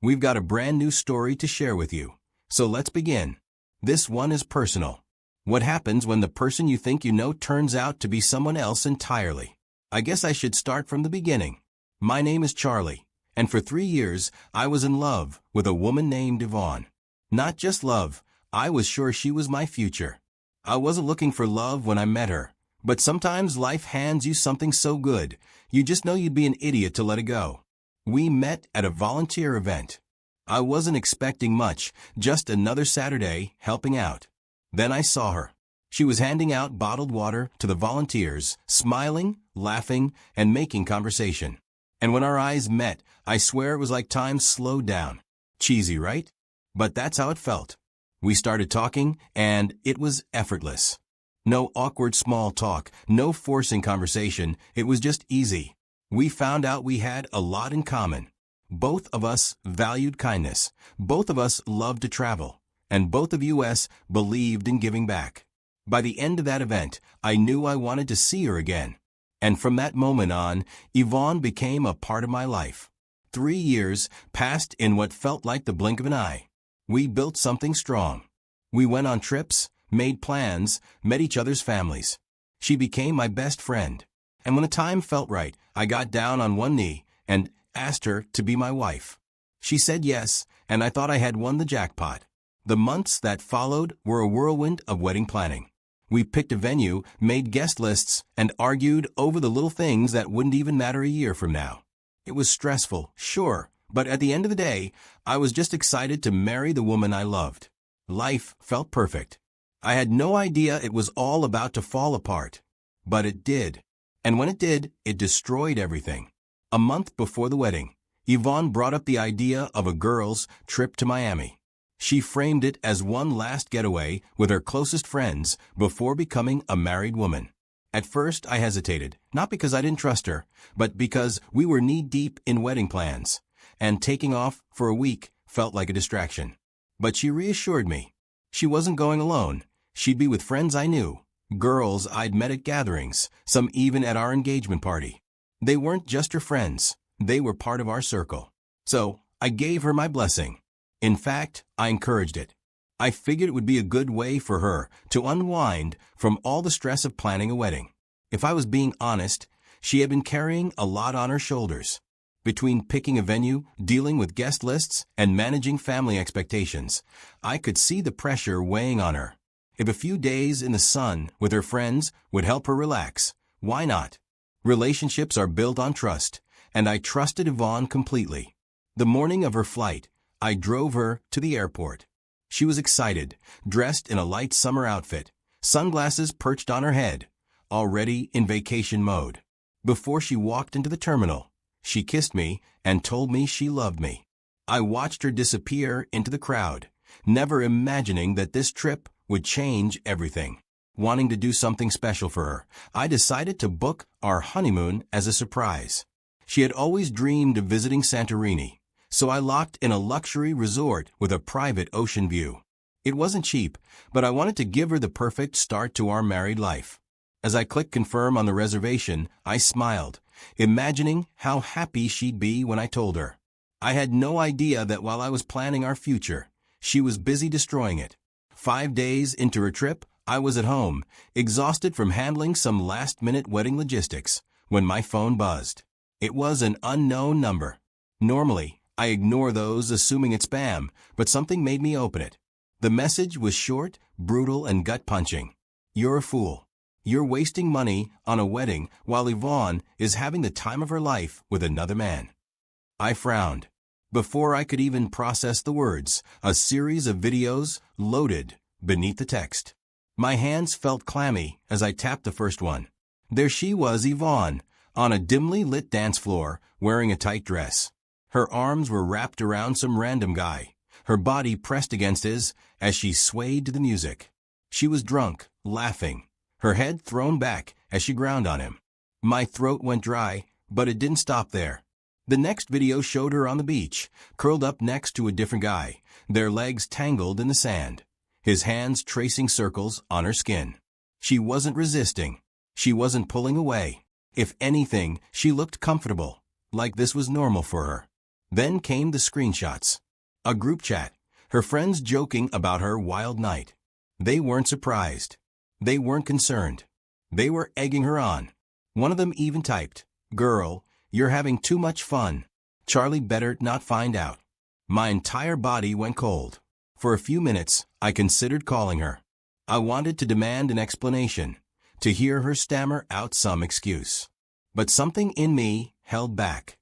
We've got a brand new story to share with you. So let's begin. This one is personal. What happens when the person you think you know turns out to be someone else entirely? I guess I should start from the beginning. My name is Charlie, and for 3 years I was in love with a woman named Yvonne. Not just love, I was sure she was my future. I wasn't looking for love when I met her, but sometimes life hands you something so good, you just know you'd be an idiot to let it go. We met at a volunteer event. I wasn't expecting much, just another Saturday helping out. Then I saw her. She was handing out bottled water to the volunteers, smiling, laughing, and making conversation. And when our eyes met, I swear it was like time slowed down. Cheesy, right? But that's how it felt. We started talking, and it was effortless. No awkward small talk, no forcing conversation, it was just easy. We found out we had a lot in common. Both of us valued kindness, both of us loved to travel, and both of us believed in giving back. By the end of that event, I knew I wanted to see her again. And from that moment on, Yvonne became a part of my life. 3 years passed in what felt like the blink of an eye. We built something strong. We went on trips, made plans, met each other's families. She became my best friend. And when the time felt right, I got down on one knee and asked her to be my wife. She said yes, and I thought I had won the jackpot. The months that followed were a whirlwind of wedding planning. We picked a venue, made guest lists, and argued over the little things that wouldn't even matter a year from now. It was stressful, sure, but at the end of the day, I was just excited to marry the woman I loved. Life felt perfect. I had no idea it was all about to fall apart. But it did. And when it did, it destroyed everything. A month before the wedding, Yvonne brought up the idea of a girls' trip to Miami. She framed it as one last getaway with her closest friends before becoming a married woman. At first, I hesitated, not because I didn't trust her, but because we were knee-deep in wedding plans, and taking off for a week felt like a distraction. But she reassured me. She wasn't going alone. She'd be with friends I knew, girls I'd met at gatherings, some even at our engagement party. They weren't just her friends. They were part of our circle. So, I gave her my blessing. In fact, I encouraged it. I figured it would be a good way for her to unwind from all the stress of planning a wedding. If I was being honest, she had been carrying a lot on her shoulders. Between picking a venue, dealing with guest lists, and managing family expectations, I could see the pressure weighing on her. If a few days in the sun with her friends would help her relax, why not? Relationships are built on trust, and I trusted Yvonne completely. The morning of her flight, I drove her to the airport. She was excited, dressed in a light summer outfit, sunglasses perched on her head, already in vacation mode. Before she walked into the terminal, she kissed me and told me she loved me. I watched her disappear into the crowd, never imagining that this trip would change everything. Wanting to do something special for her, I decided to book our honeymoon as a surprise. She had always dreamed of visiting Santorini, so I locked in a luxury resort with a private ocean view. It wasn't cheap, but I wanted to give her the perfect start to our married life. As I clicked confirm on the reservation, I smiled, imagining how happy she'd be when I told her. I had no idea that while I was planning our future, she was busy destroying it. 5 days into her trip, I was at home, exhausted from handling some last-minute wedding logistics, when my phone buzzed. It was an unknown number. Normally, I ignore those assuming it's spam, but something made me open it. The message was short, brutal, and gut-punching. You're a fool. You're wasting money on a wedding while Yvonne is having the time of her life with another man. I frowned. Before I could even process the words, a series of videos loaded beneath the text. My hands felt clammy as I tapped the first one. There she was, Yvonne, on a dimly lit dance floor, wearing a tight dress. Her arms were wrapped around some random guy, her body pressed against his as she swayed to the music. She was drunk, laughing, her head thrown back as she ground on him. My throat went dry, but it didn't stop there. The next video showed her on the beach, curled up next to a different guy, their legs tangled in the sand, his hands tracing circles on her skin. She wasn't resisting. She wasn't pulling away. If anything, she looked comfortable, like this was normal for her. Then came the screenshots. A group chat. Her friends joking about her wild night. They weren't surprised. They weren't concerned. They were egging her on. One of them even typed, "Girl, you're having too much fun. Charlie better not find out." My entire body went cold. For a few minutes, I considered calling her. I wanted to demand an explanation, to hear her stammer out some excuse. But something in me held back.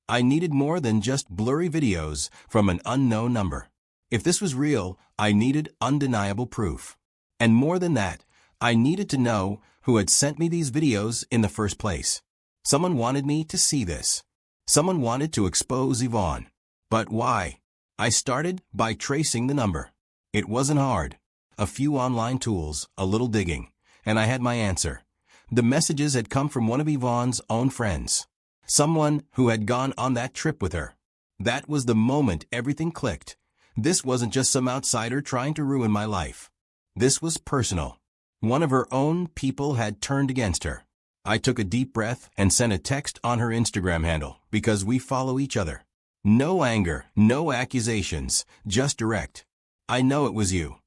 I needed more than just blurry videos from an unknown number. If this was real, I needed undeniable proof. And more than that, I needed to know who had sent me these videos in the first place. Someone wanted me to see this. Someone wanted to expose Yvonne. But why? I started by tracing the number. It wasn't hard. A few online tools, a little digging, and I had my answer. The messages had come from one of Yvonne's own friends. Someone who had gone on that trip with her. That was the moment everything clicked. This wasn't just some outsider trying to ruin my life. This was personal. One of her own people had turned against her. I took a deep breath and sent a text on her Instagram handle, because we follow each other. No anger, no accusations, just direct. "I know it was you."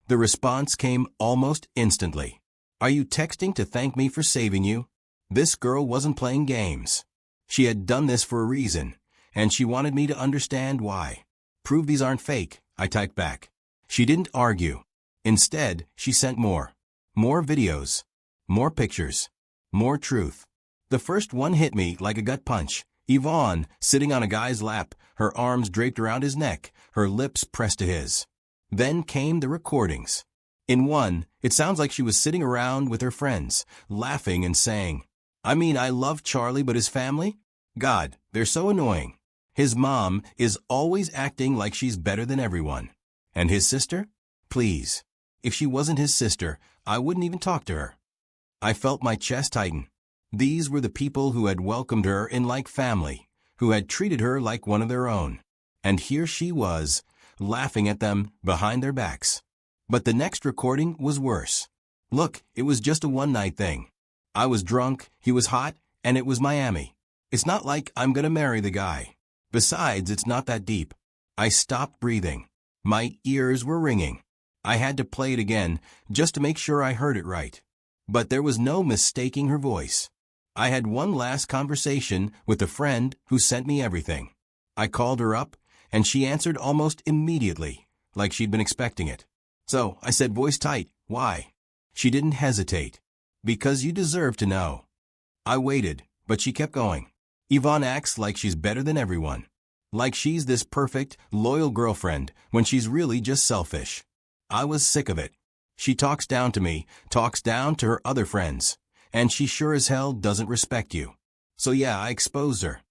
The response came almost instantly. "Are you texting to thank me for saving you?" This girl wasn't playing games. She had done this for a reason, and she wanted me to understand why. "Prove these aren't fake," I typed back. She didn't argue. Instead, she sent more. More videos. More pictures. More truth. The first one hit me like a gut punch. Yvonne, sitting on a guy's lap, her arms draped around his neck, her lips pressed to his. Then came the recordings. In one, it sounds like she was sitting around with her friends, laughing and saying, I love Charlie, but his family? God, they're so annoying. His mom is always acting like she's better than everyone. And his sister? Please. If she wasn't his sister, I wouldn't even talk to her." I felt my chest tighten. These were the people who had welcomed her in like family, who had treated her like one of their own. And here she was, laughing at them behind their backs. But the next recording was worse. Look, it was just a one-night thing. I was drunk, he was hot, and it was Miami. It's not like I'm gonna marry the guy. Besides, it's not that deep. I stopped breathing. My ears were ringing. I had to play it again, just to make sure I heard it right. But there was no mistaking her voice. I had one last conversation with a friend who sent me everything. I called her up, and she answered almost immediately, like she'd been expecting it. So, I said, voice tight, "Why?" She didn't hesitate. "Because you deserve to know." I waited, but she kept going. "Yvonne acts like she's better than everyone. Like she's this perfect, loyal girlfriend, when she's really just selfish." I was sick of it. She talks down to me, talks down to her other friends, and she sure as hell doesn't respect you. So yeah, I exposed her.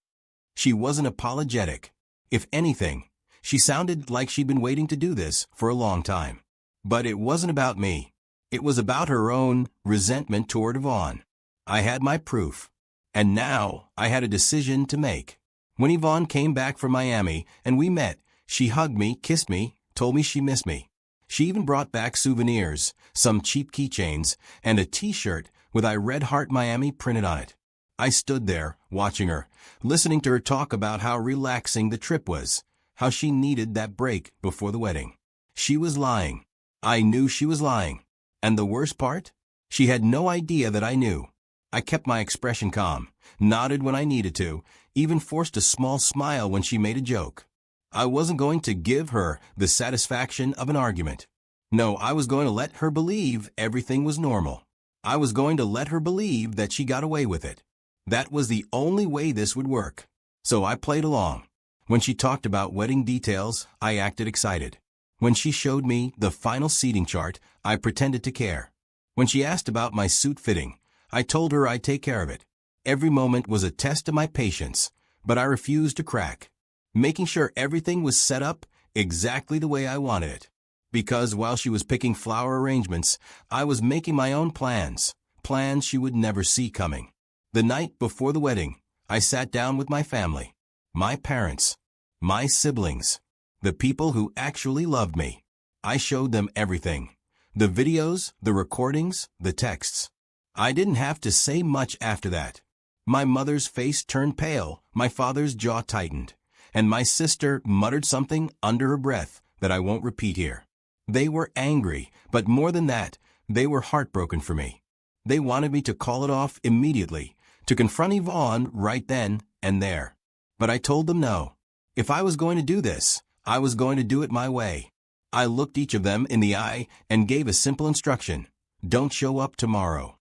She wasn't apologetic. If anything, she sounded like she'd been waiting to do this for a long time. But it wasn't about me. It was about her own resentment toward Yvonne. I had my proof. And now I had a decision to make. When Yvonne came back from Miami and we met, she hugged me, kissed me, told me she missed me. She even brought back souvenirs, some cheap keychains, and a t-shirt with "I Red Heart Miami" printed on it. I stood there, watching her, listening to her talk about how relaxing the trip was, how she needed that break before the wedding. She was lying. I knew she was lying. And the worst part? She had no idea that I knew. I kept my expression calm, nodded when I needed to, even forced a small smile when she made a joke. I wasn't going to give her the satisfaction of an argument. No, I was going to let her believe everything was normal. I was going to let her believe that she got away with it. That was the only way this would work. So I played along. When she talked about wedding details, I acted excited. When she showed me the final seating chart, I pretended to care. When she asked about my suit fitting, I told her I'd take care of it. Every moment was a test of my patience, but I refused to crack, making sure everything was set up exactly the way I wanted it. Because while she was picking flower arrangements, I was making my own plans she would never see coming. The night before the wedding, I sat down with my family, my parents, my siblings, the people who actually loved me. I showed them everything. The videos, the recordings, the texts. I didn't have to say much after that. My mother's face turned pale, my father's jaw tightened, and my sister muttered something under her breath that I won't repeat here. They were angry, but more than that, they were heartbroken for me. They wanted me to call it off immediately, to confront Yvonne right then and there. But I told them no. If I was going to do this, I was going to do it my way. I looked each of them in the eye and gave a simple instruction: don't show up tomorrow.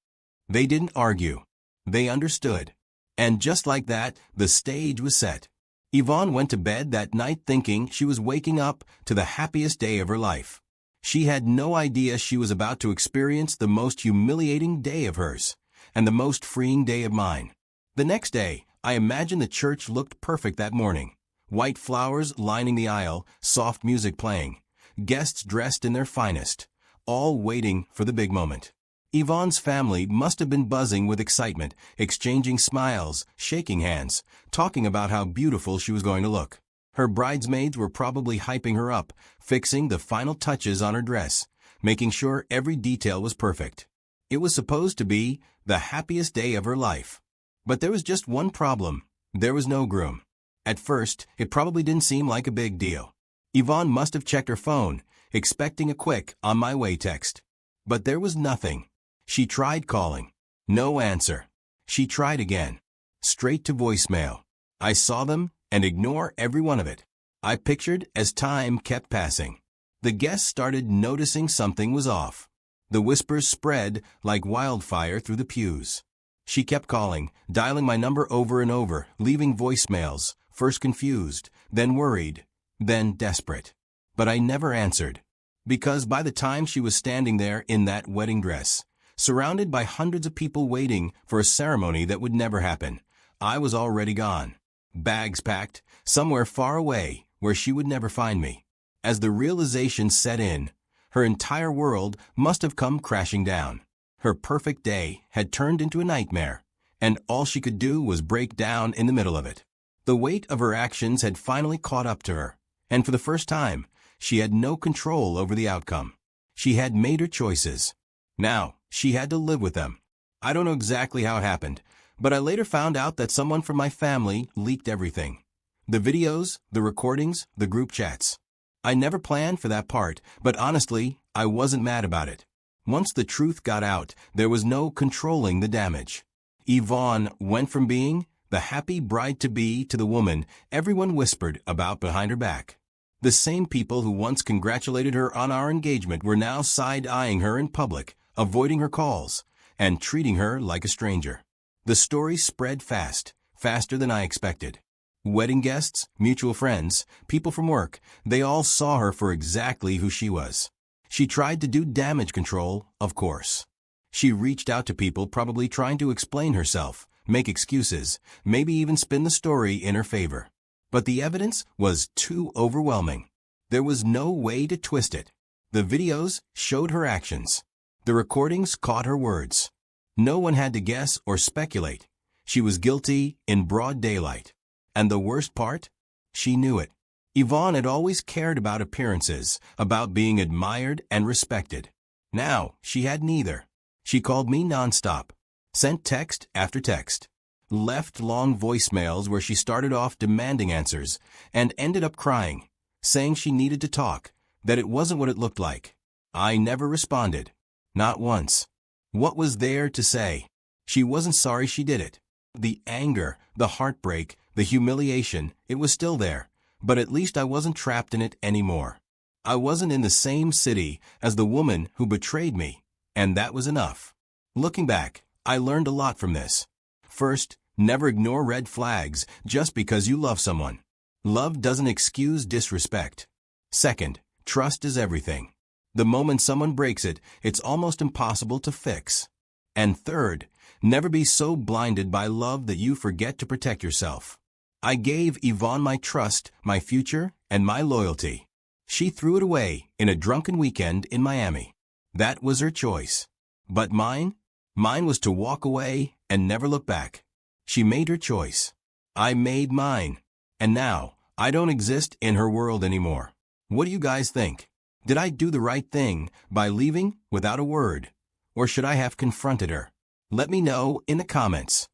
They didn't argue. They understood. And just like that, the stage was set. Yvonne went to bed that night thinking she was waking up to the happiest day of her life. She had no idea she was about to experience the most humiliating day of hers, and the most freeing day of mine. The next day, I imagine the church looked perfect that morning. White flowers lining the aisle, soft music playing, guests dressed in their finest, all waiting for the big moment. Yvonne's family must have been buzzing with excitement, exchanging smiles, shaking hands, talking about how beautiful she was going to look. Her bridesmaids were probably hyping her up, fixing the final touches on her dress, making sure every detail was perfect. It was supposed to be the happiest day of her life. But there was just one problem. There was no groom. At first, it probably didn't seem like a big deal. Yvonne must have checked her phone, expecting a quick "on my way" text. But there was nothing. She tried calling. No answer. She tried again. Straight to voicemail. I saw them and ignore every one of it. I pictured as time kept passing. The guests started noticing something was off. The whispers spread like wildfire through the pews. She kept calling, dialing my number over and over, leaving voicemails, first confused, then worried, then desperate. But I never answered. Because by the time she was standing there in that wedding dress, surrounded by hundreds of people waiting for a ceremony that would never happen, I was already gone. Bags packed, somewhere far away where she would never find me. As the realization set in, her entire world must have come crashing down. Her perfect day had turned into a nightmare, and all she could do was break down in the middle of it. The weight of her actions had finally caught up to her, and for the first time, she had no control over the outcome. She had made her choices. Now, she had to live with them. I don't know exactly how it happened, but I later found out that someone from my family leaked everything. The videos, the recordings, the group chats. I never planned for that part, but honestly, I wasn't mad about it. Once the truth got out, there was no controlling the damage. Yvonne went from being the happy bride-to-be to the woman everyone whispered about behind her back. The same people who once congratulated her on our engagement were now side-eyeing her in public, avoiding her calls, and treating her like a stranger. The story spread fast, faster than I expected. Wedding guests, mutual friends, people from work, they all saw her for exactly who she was. She tried to do damage control, of course. She reached out to people probably trying to explain herself, make excuses, maybe even spin the story in her favor. But the evidence was too overwhelming. There was no way to twist it. The videos showed her actions. The recordings caught her words. No one had to guess or speculate. She was guilty in broad daylight. And the worst part? She knew it. Yvonne had always cared about appearances, about being admired and respected. Now, she had neither. She called me nonstop, sent text after text, left long voicemails where she started off demanding answers and ended up crying, saying she needed to talk, that it wasn't what it looked like. I never responded. Not once. What was there to say? She wasn't sorry she did it. The anger, the heartbreak, the humiliation, it was still there, but at least I wasn't trapped in it anymore. I wasn't in the same city as the woman who betrayed me, and that was enough. Looking back, I learned a lot from this. First, never ignore red flags just because you love someone. Love doesn't excuse disrespect. Second, trust is everything. The moment someone breaks it, it's almost impossible to fix. And third, never be so blinded by love that you forget to protect yourself. I gave Yvonne my trust, my future, and my loyalty. She threw it away in a drunken weekend in Miami. That was her choice. But mine was to walk away and never look back. She made her choice. I made mine. And now, I don't exist in her world anymore. What do you guys think? Did I do the right thing by leaving without a word? Or should I have confronted her? Let me know in the comments.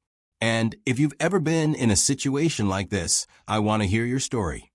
And if you've ever been in a situation like this, I want to hear your story.